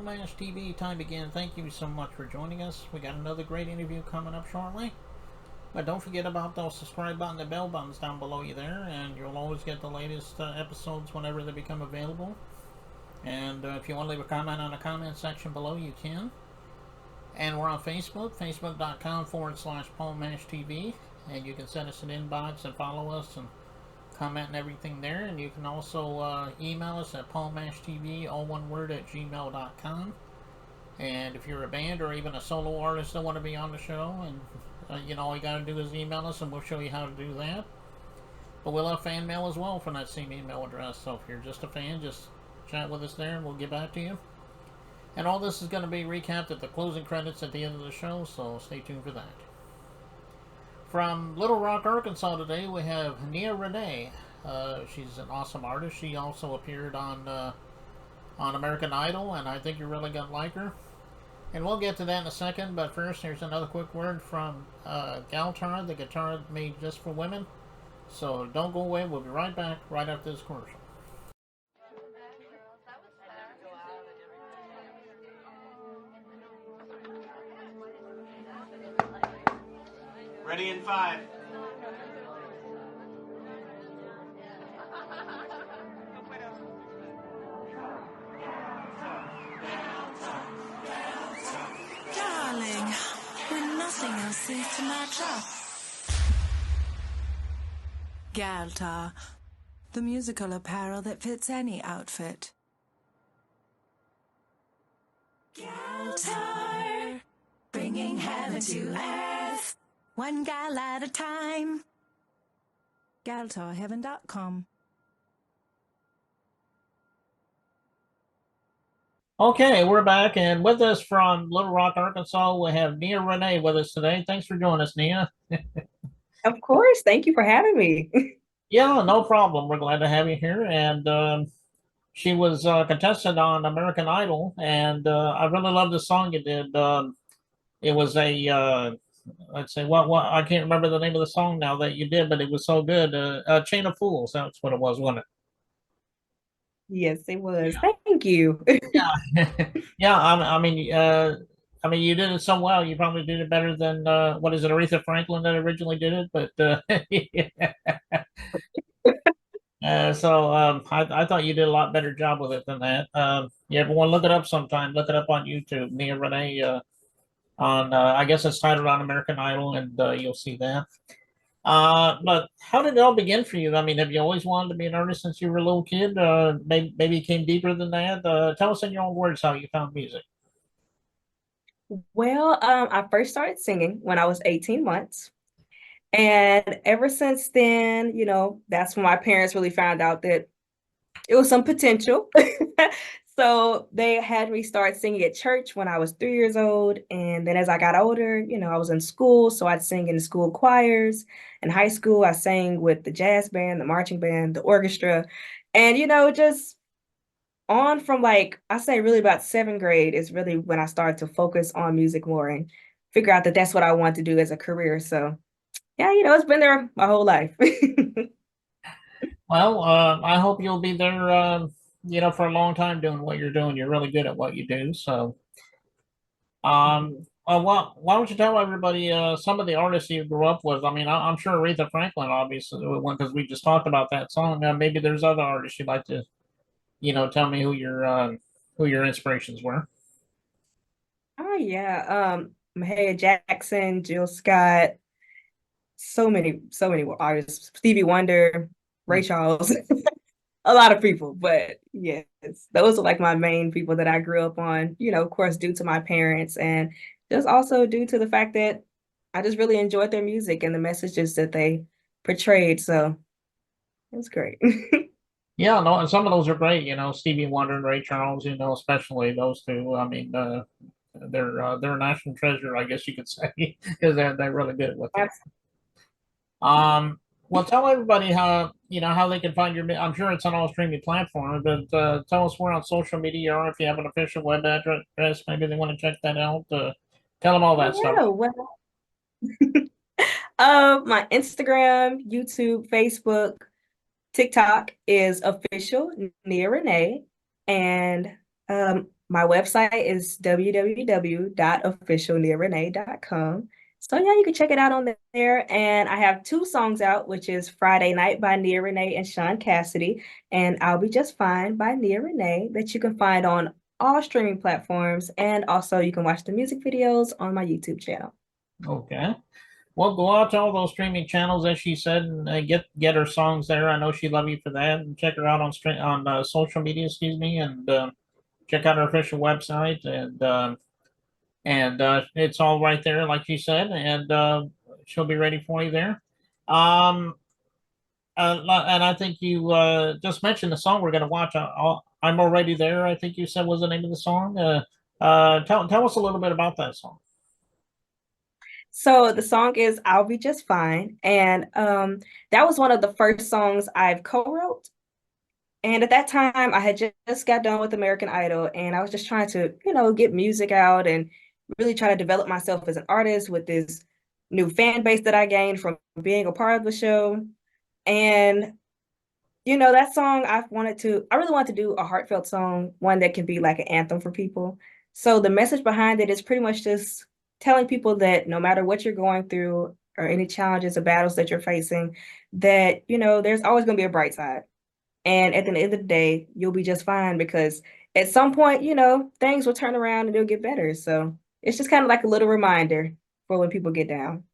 Mash TV time again. Thank you so much for joining us. We got another great interview coming up shortly. But don't forget about those subscribe button and bell buttons down below you there, and you'll always get the latest episodes whenever they become available. And if you want to leave a comment on the comment section below, you can. And we're on Facebook, facebook.com/PaulMashTV. And you can send us an inbox and follow us and comment and everything there. And you can also email us at paulmashtv, all one word, at gmail.com. And if you're a band or even a solo artist that want to be on the show, and all you got to do is email us and we'll show you how to do that. But we'll have fan mail as well from that same email address. So if you're just a fan, just chat with us there and we'll get back to you. And all this is going to be recapped at the closing credits at the end of the show, so stay tuned for that. From Little Rock, Arkansas today, we have Renee. She's an awesome artist. She also appeared on American Idol, and I think you're really going to like her. And we'll get to that in a second, but first, here's another quick word from Galtar, the guitar made just for women. So don't go away. We'll be right back right after this commercial. Ready in 5. Darling, when nothing else seems to match up. Galtar, the musical apparel that fits any outfit. Galtar, bringing heaven to earth, one gal at a time. GaltarHeaven.com. Okay, we're back, and with us from Little Rock, Arkansas, we have Renee with us today. Thanks for joining us, Nia. Of course. Thank you for having me. Yeah, no problem. We're glad to have you here. And she was a contestant on American Idol, and I really love the song you did. It was let's say, what, I can't remember the name of the song now that you did, but it was so good. Chain of Fools, that's what it was, wasn't it? Yes, it was. Thank you. Yeah. Yeah, I mean, you did it so well. You probably did it better than what is it, Aretha Franklin that originally did it. But I thought you did a lot better job with it than that. You ever want to look it up sometime? Look it up on YouTube, Nia Renee. On I guess it's titled on American Idol, and you'll see that. But how did it all begin for you? I mean, have you always wanted to be an artist since you were a little kid? Maybe it came deeper than that. Tell us in your own words how you found music. Well, I first started singing when I was 18 months. And ever since then, that's when my parents really found out that it was some potential. So they had me start singing at church when I was 3 years old. And then as I got older, I was in school. So I'd sing in the school choirs. In high school, I sang with the jazz band, the marching band, the orchestra. And, just on from I say really about 7th grade is really when I started to focus on music more and figure out that that's what I want to do as a career. So yeah, it's been there my whole life. Well, I hope you'll be there, for a long time doing what you're doing. You're really good at what you do. So, why don't you tell everybody some of the artists you grew up with? I mean, I'm sure Aretha Franklin, obviously, because we just talked about that song. Maybe there's other artists you'd like to, tell me who your inspirations were. Oh yeah, Mahalia Jackson, Jill Scott, so many artists, Stevie Wonder, Ray Charles, a lot of people. But yes, those are my main people that I grew up on, of course, due to my parents and just also due to the fact that I just really enjoyed their music and the messages that they portrayed. So it was great. Yeah, no, and some of those are great. Stevie Wonder and Ray Charles. Especially those two. I mean, they're a national treasure, I guess you could say, because they're really good at what they do. Well, tell everybody how they can find your. I'm sure it's on all streaming platforms, but tell us where on social media, or if you have an official web address, maybe they want to check that out. Tell them all that Yeah, stuff. well, my Instagram, YouTube, Facebook, TikTok is official Nia Renee, and My website is www.officialniarenee.com. So yeah, you can check it out on there. And I have 2 songs out, which is Friday Night by Nia Renee and Sean Cassidy, and I'll Be Just Fine by Nia Renee, that you can find on all streaming platforms. And also you can watch the music videos on my YouTube channel. Okay. Well, go out to all those streaming channels, as she said, and get her songs there. I know she love you for that. And check her out on social media, excuse me, and check out her official website, and it's all right there, like she said, and she'll be ready for you there. And I think you just mentioned the song we're going to watch. I'm Already There, I think you said was the name of the song. Tell us a little bit about that song. So the song is I'll Be Just Fine. And that was one of the first songs I've co-wrote. And at that time, I had just got done with American Idol, and I was just trying to, get music out and really try to develop myself as an artist with this new fan base that I gained from being a part of the show. And, that song, I really wanted to do a heartfelt song, one that can be like an anthem for people. So the message behind it is pretty much just telling people that no matter what you're going through or any challenges or battles that you're facing, that, there's always going to be a bright side. And at the end of the day, you'll be just fine, because at some point, things will turn around and they'll get better. So it's just kind of like a little reminder for when people get down.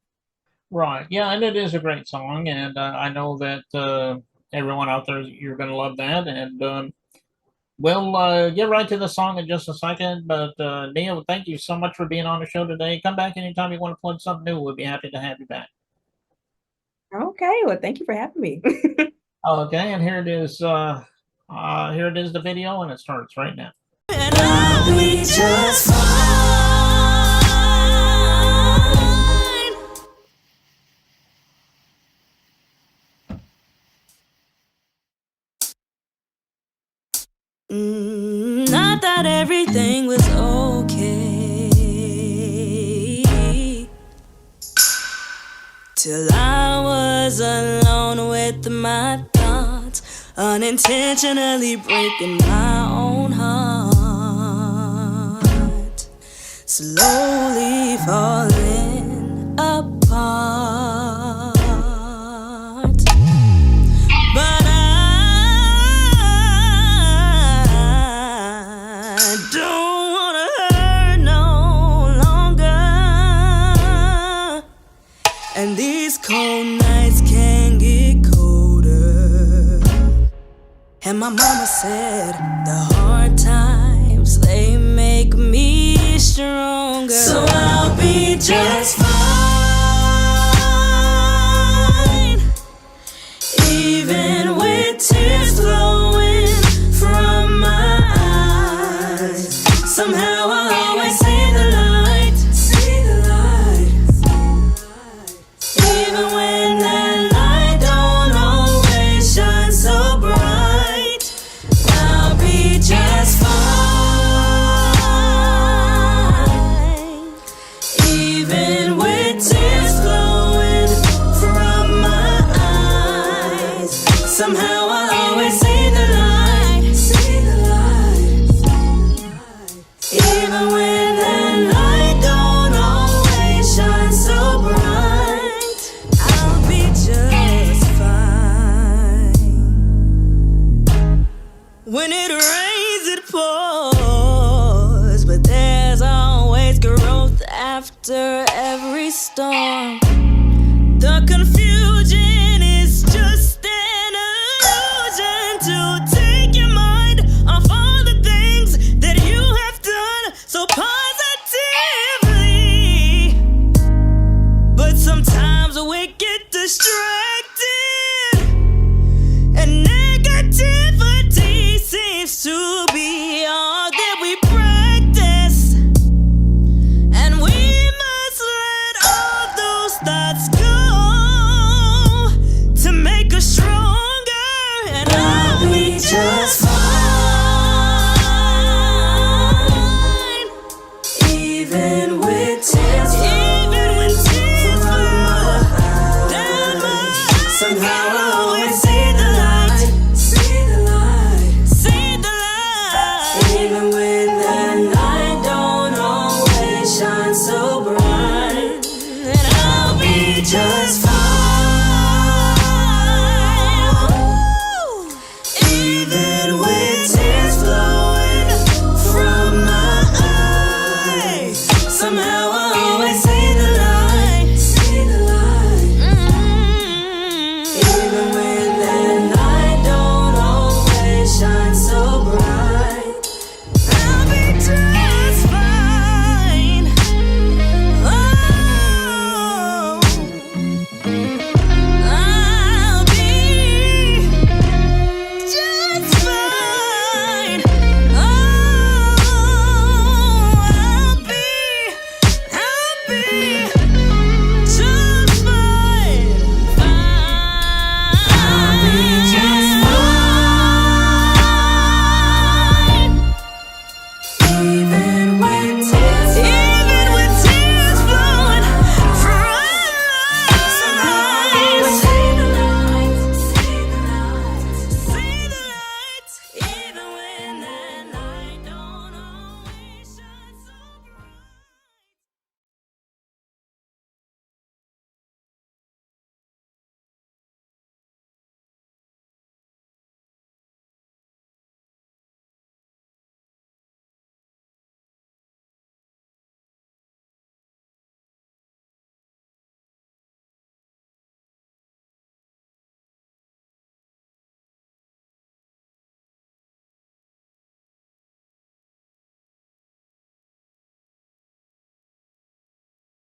Right. Yeah, and it is a great song, and I know that everyone out there, you're going to love that. And we'll get right to the song in just a second. But Neil, thank you so much for being on the show today. Come back anytime you want to plug something new. We'll be happy to have you back. Okay. Well, thank you for having me. Okay, and here it is. Here it is, the video, and it starts right now. And I'll be just fine. Not that everything was okay, till I was alone with my thoughts, unintentionally breaking my own heart, slowly falling apart. But I don't wanna hurt no longer, and these cold nights can get colder. And my mama said the hard times, they make me stronger. So I'll be just fine, even with tears flowing from my eyes. Somehow I'll always see the light, even when that light don't always shine so bright. I'll be just fine, even with tears flowing from my eyes. Somehow I'll always see the light, even when that light don't always shine so bright. I'll be just fine. When it rains, it pours, but there's always growth after every storm. The confusion is just an illusion to take your mind off all the things that you have done so positively. But sometimes we get distracted, and negativity seems to be all that we practice. And we must let all those thoughts go to make us stronger. And I'll be just